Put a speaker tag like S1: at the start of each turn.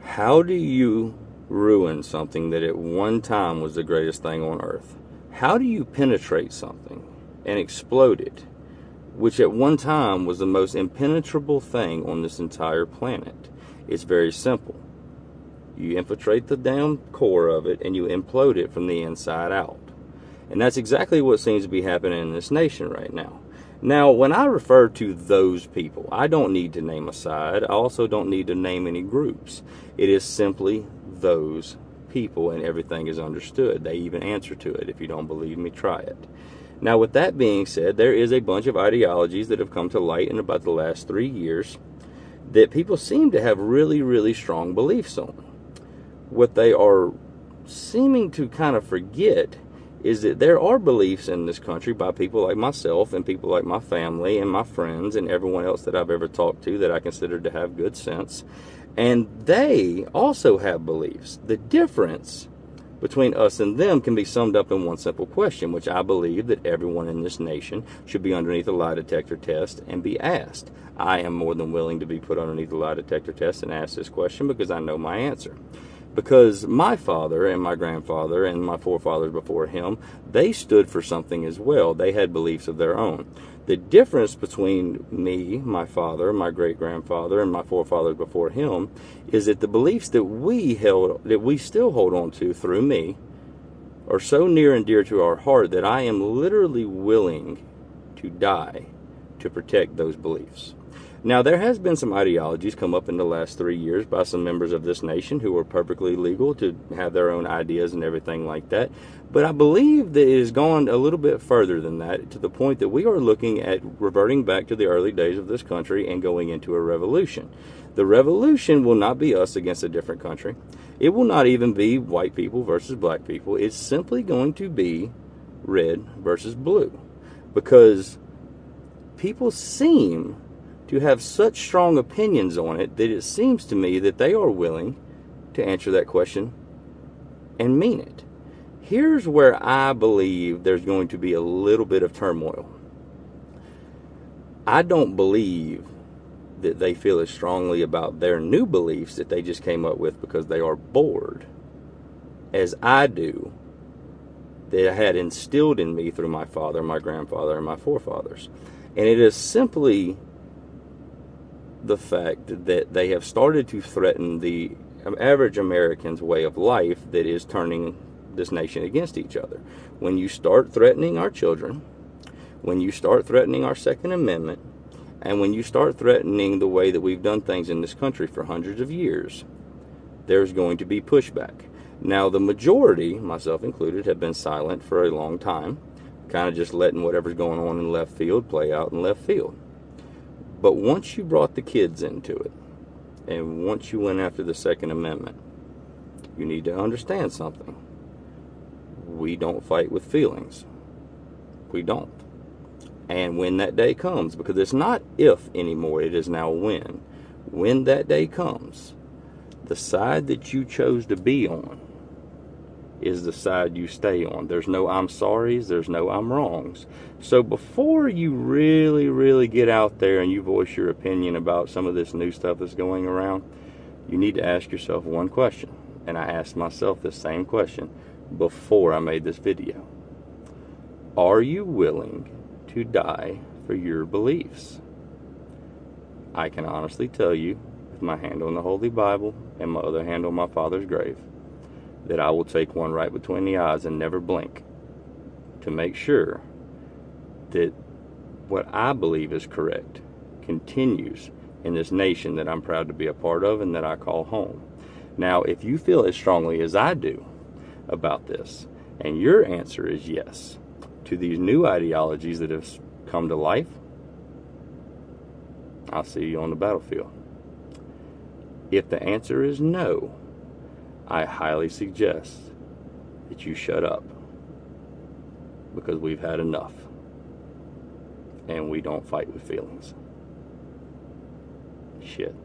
S1: How do you ruin something that at one time was the greatest thing on earth? How do you penetrate something and explode it, which at one time was the most impenetrable thing on this entire planet? It's very simple. You infiltrate the damn core of it and you implode it from the inside out. And that's exactly what seems to be happening in this nation right now. Now, when I refer to those people, I don't need to name a side. I also don't need to name any groups. It is simply those people, and everything is understood. They even answer to it. If you don't believe me, try it. Now, with that being said, there is a bunch of ideologies that have come to light in about the last 3 years that people seem to have really, really strong beliefs on. What they are seeming to kind of forget is that there are beliefs in this country by people like myself and people like my family and my friends and everyone else that I've ever talked to that I consider to have good sense. And they also have beliefs. The difference between us and them can be summed up in one simple question, which I believe that everyone in this nation should be underneath a lie detector test and be asked. I am more than willing to be put underneath a lie detector test and asked this question because I know my answer. Because my father and my grandfather and my forefathers before him, they stood for something as well. They had beliefs of their own. The difference between me, my father, my great-grandfather, and my forefathers before him is that the beliefs that we still hold on to through me are so near and dear to our heart that I am literally willing to die to protect those beliefs. Now, there has been some ideologies come up in the last 3 years by some members of this nation who are perfectly legal to have their own ideas and everything like that. But I believe that it has gone a little bit further than that, to the point that we are looking at reverting back to the early days of this country and going into a revolution. The revolution will not be us against a different country. It will not even be white people versus black people. It's simply going to be red versus blue. Because people seem to have such strong opinions on it that it seems to me that they are willing to answer that question and mean it. Here's where I believe there's going to be a little bit of turmoil. I don't believe that they feel as strongly about their new beliefs that they just came up with because they are bored as I do, that had instilled in me through my father, my grandfather, and my forefathers. And it is simply the fact that they have started to threaten the average American's way of life that is turning this nation against each other. When you start threatening our children, when you start threatening our Second Amendment, and when you start threatening the way that we've done things in this country for hundreds of years, there's going to be pushback. Now, the majority, myself included, have been silent for a long time, kind of just letting whatever's going on in left field play out in left field. But once you brought the kids into it, and once you went after the Second Amendment, you need to understand something. We don't fight with feelings. We don't. And when that day comes, because it's not if anymore, it is now when. When that day comes, the side that you chose to be on is the side you stay on. There's no I'm sorry's, there's no I'm wrongs. So before you really get out there and you voice your opinion about some of this new stuff that's going around, you need to ask yourself one question. And I asked myself this same question before I made this video. Are you willing to die for your beliefs? I can honestly tell you, with my hand on the Holy Bible and my other hand on my father's grave, that I will take one right between the eyes and never blink to make sure that what I believe is correct continues in this nation that I'm proud to be a part of and that I call home. Now, if you feel as strongly as I do about this, and your answer is yes to these new ideologies that have come to life, I'll see you on the battlefield. If the answer is no, I highly suggest that you shut up, because we've had enough and we don't fight with feelings. Shit.